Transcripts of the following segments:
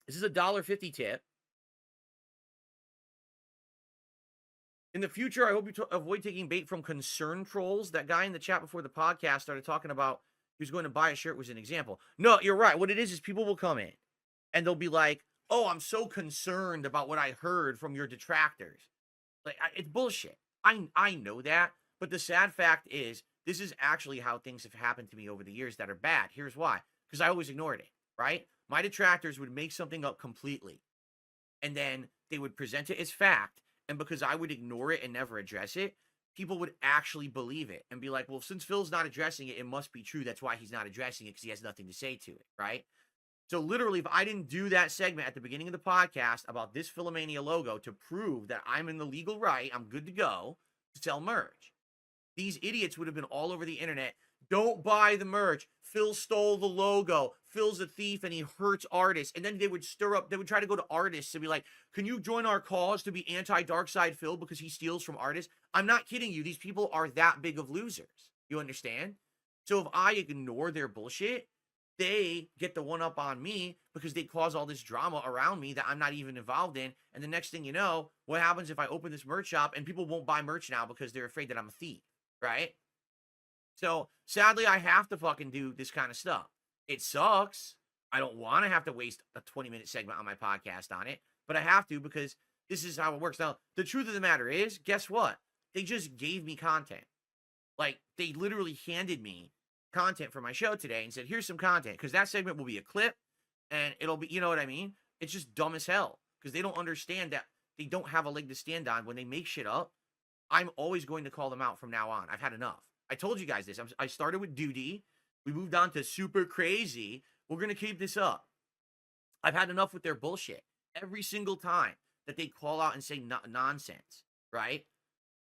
This is a $1.50 tip. In the future, I hope you avoid taking bait from concern trolls. That guy in the chat before the podcast started talking about he was going to buy a shirt was an example. No, you're right. What it is people will come in and they'll be like, "Oh, I'm so concerned about what I heard from your detractors." Like it's bullshit. I know that, but the sad fact is this is actually how things have happened to me over the years that are bad. Here's why: because I always ignored it. Right? My detractors would make something up completely, and then they would present it as fact. And because I would ignore it and never address it, people would actually believe it and be like, well, since Phil's not addressing it, it must be true. That's why he's not addressing it, because he has nothing to say to it, right? So literally, if I didn't do that segment at the beginning of the podcast about this Philomania logo to prove that I'm in the legal right, I'm good to go to sell merch, these idiots would have been all over the internet. Don't buy the merch. Phil stole the logo. Phil's a thief and he hurts artists. And then they would try to go to artists and be like, can you join our cause to be anti-Darkside Phil because he steals from artists? I'm not kidding you. These people are that big of losers. You understand? So if I ignore their bullshit, they get the one up on me because they cause all this drama around me that I'm not even involved in. And the next thing you know, what happens if I open this merch shop and people won't buy merch now because they're afraid that I'm a thief, right? So sadly, I have to fucking do this kind of stuff. It sucks. I don't want to have to waste a 20-minute segment on my podcast on it, but I have to because this is how it works. Now, the truth of the matter is, guess what? They just gave me content. Like, they literally handed me content for my show today and said, here's some content, because that segment will be a clip and it'll be, you know what I mean? It's just dumb as hell because they don't understand that they don't have a leg to stand on when they make shit up. I'm always going to call them out from now on. I've had enough. I told you guys this. I started with duty. We moved on to super crazy. We're going to keep this up. I've had enough with their bullshit. Every single time that they call out and say nonsense, right?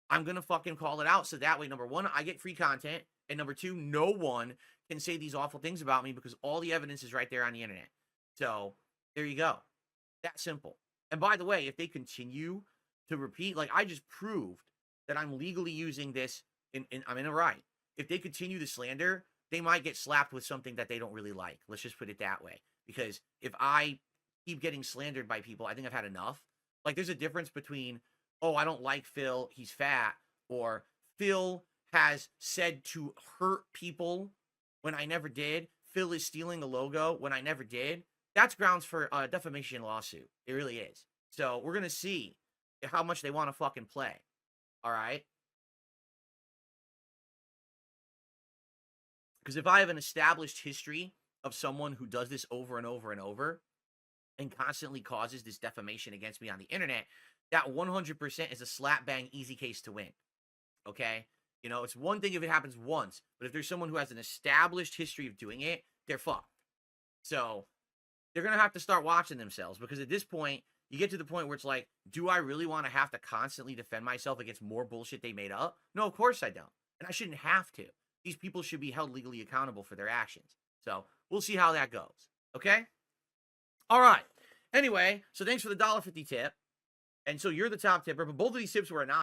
I'm going to fucking call it out. So that way, number one, I get free content. And number two, no one can say these awful things about me because all the evidence is right there on the internet. So there you go. That simple. And by the way, if they continue to repeat, like I just proved that I'm legally using this I'm in a right. If they continue the slander, they might get slapped with something that they don't really like. Let's just put it that way. Because if I keep getting slandered by people, I think I've had enough. Like there's a difference between, oh, I don't like Phil, he's fat, or Phil has said to hurt people when I never did. Phil is stealing the logo when I never did. That's grounds for a defamation lawsuit. It really is. So we're going to see how much they want to fucking play. All right? Because if I have an established history of someone who does this over and over and over and constantly causes this defamation against me on the internet, that 100% is a slap bang easy case to win. Okay? You know, it's one thing if it happens once, but if there's someone who has an established history of doing it, they're fucked. So they're going to have to start watching themselves because at this point, you get to the point where it's like, do I really want to have to constantly defend myself against more bullshit they made up? No, of course I don't. And I shouldn't have to. These people should be held legally accountable for their actions. So we'll see how that goes. Okay? All right. Anyway, so thanks for the $1.50 tip. And so you're the top tipper, but both of these tips were anonymous.